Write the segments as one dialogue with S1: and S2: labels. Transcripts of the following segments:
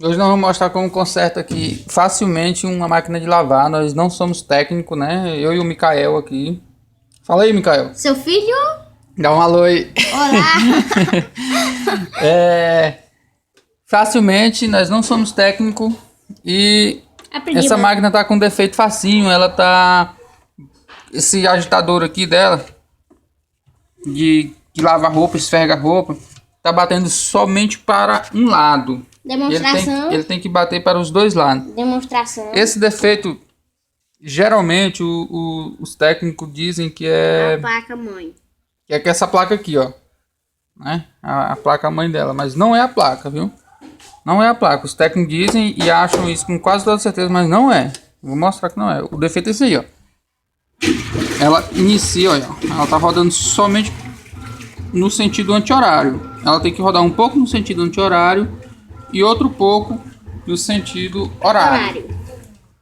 S1: Hoje nós vamos mostrar como conserta aqui facilmente uma máquina de lavar. Nós não somos técnicos, né? Eu e o Mikael aqui. Fala aí, Mikael.
S2: Seu filho?
S1: Dá um alô aí.
S2: Olá.
S1: Facilmente, nós não somos técnicos e
S2: Aprendi,
S1: essa
S2: mano.
S1: máquina tá com defeito facinho. Ela tá... Esse agitador aqui dela, que lava roupa, esfrega roupa, tá batendo somente para um lado.
S2: Demonstração.
S1: Ele tem que bater para os dois lados.
S2: Demonstração.
S1: Esse defeito, geralmente, os técnicos dizem que é...
S2: A placa mãe.
S1: Que é essa placa aqui, ó. Né? A placa mãe dela. Mas não é a placa, viu? Não é a placa. Os técnicos dizem e acham isso com quase toda certeza, mas não é. Vou mostrar que não é. O defeito é esse aí, ó. Ela inicia, olha. Ela tá rodando somente no sentido anti-horário. Ela tem que rodar um pouco no sentido anti-horário e outro pouco no sentido horário.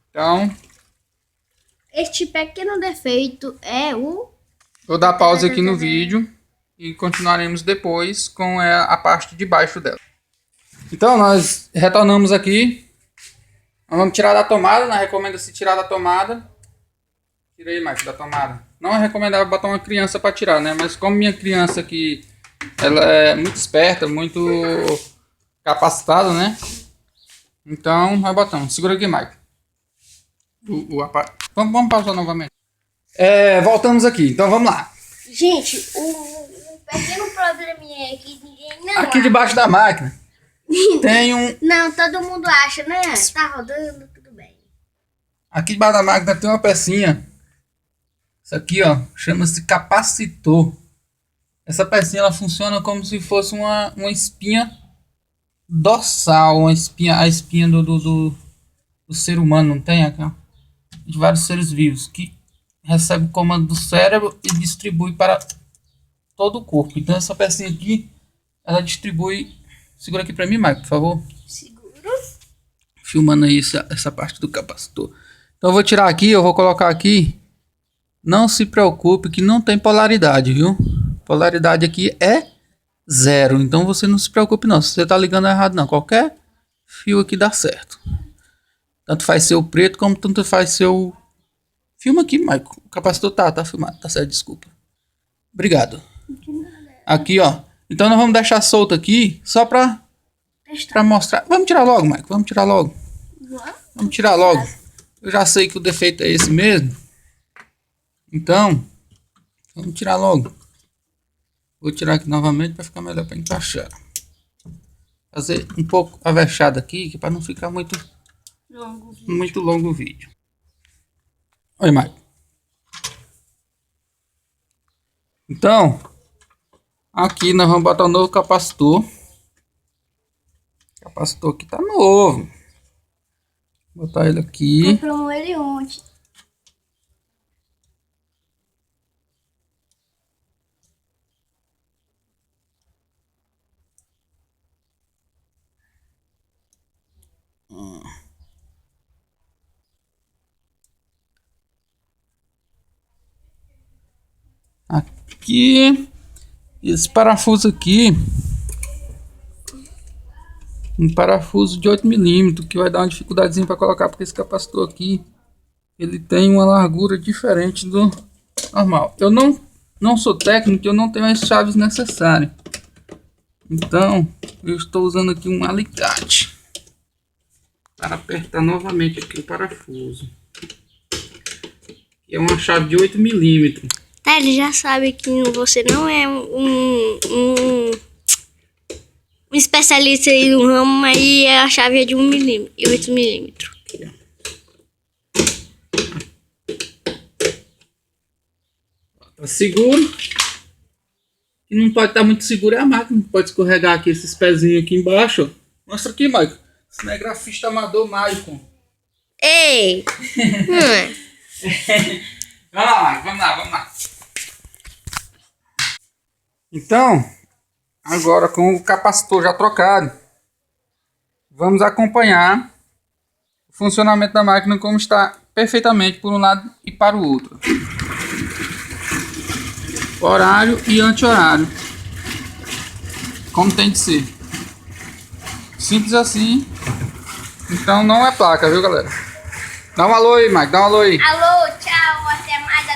S1: Então,
S2: Este pequeno defeito é o...
S1: vou dar pausa aqui no vídeo e continuaremos depois com a parte de baixo dela. Então, nós retornamos aqui. Nós vamos tirar da tomada. Não recomenda-se tirar da tomada. Tira aí, Mike, da tomada. Não é recomendável botar uma criança para tirar, né? Mas como minha criança aqui, ela é muito esperta, muito capacitada, né? Então, nós botamos. Segura aqui, Mike. Vamos pausar novamente. Voltamos aqui. Então, vamos lá.
S2: Gente, o pequeno probleminha é que ninguém não
S1: Aqui debaixo da máquina tem um...
S2: Não, todo mundo acha, né? Tá rodando, tudo bem.
S1: Aqui debaixo da máquina tem uma pecinha. Isso aqui, ó, chama-se capacitor. Essa pecinha, ela funciona como se fosse uma espinha dorsal, a espinha do ser humano, não tem aqui, ó? De vários seres vivos, que recebe o comando do cérebro e distribui para todo o corpo. Então essa pecinha aqui, ela distribui... Segura aqui para mim, Mike, por favor.
S2: Seguro.
S1: Filmando aí essa parte do capacitor. Então eu vou tirar aqui, eu vou colocar aqui. Não se preocupe que não tem polaridade, viu? Polaridade aqui é 0. Então você não se preocupe não. Se você tá ligando errado não. Qualquer fio aqui dá certo. Tanto faz ser o preto como tanto faz ser o... Filma aqui, Mike. O capacitor tá filmado. Tá certo, desculpa. Obrigado. Aqui, ó. Então nós vamos deixar solto aqui só pra mostrar. Vamos tirar logo, Mike. Vamos tirar logo. Vamos tirar logo. Eu já sei que o defeito é esse mesmo. Então, vamos tirar logo. Vou tirar aqui novamente para ficar melhor para encaixar. Fazer um pouco avexado aqui, que para não ficar muito longo o vídeo. Oi, Mike. Então, aqui nós vamos botar um novo capacitor. O capacitor aqui tá novo. Vou botar ele aqui.
S2: Compramos ele ontem.
S1: Aqui, esse parafuso aqui, um parafuso de 8 milímetros, que vai dar uma dificuldadezinha para colocar, porque esse capacitor aqui, ele tem uma largura diferente do normal. Eu não sou técnico, eu não tenho as chaves necessárias. Então, eu estou usando aqui um alicate para apertar novamente aqui o parafuso. É uma chave de 8 milímetros.
S2: Ele já sabe que você não é um especialista aí no ramo, mas a chave é de 1 milímetro e 8 milímetros.
S1: Tá seguro. E não pode estar muito seguro é a máquina. Pode escorregar aqui esses pezinhos aqui embaixo. Mostra aqui, Maicon. Esse não é grafista amador, Maicon.
S2: Ei!
S1: Vamos lá, Maicon. Vamos lá. Então, agora com o capacitor já trocado, vamos acompanhar o funcionamento da máquina como está perfeitamente por um lado e para o outro. Horário e anti-horário. como tem de ser. Simples assim. Então não é placa, viu, galera? Dá um alô aí, Mike. Dá um alô aí.
S2: Alô, tchau, até mais.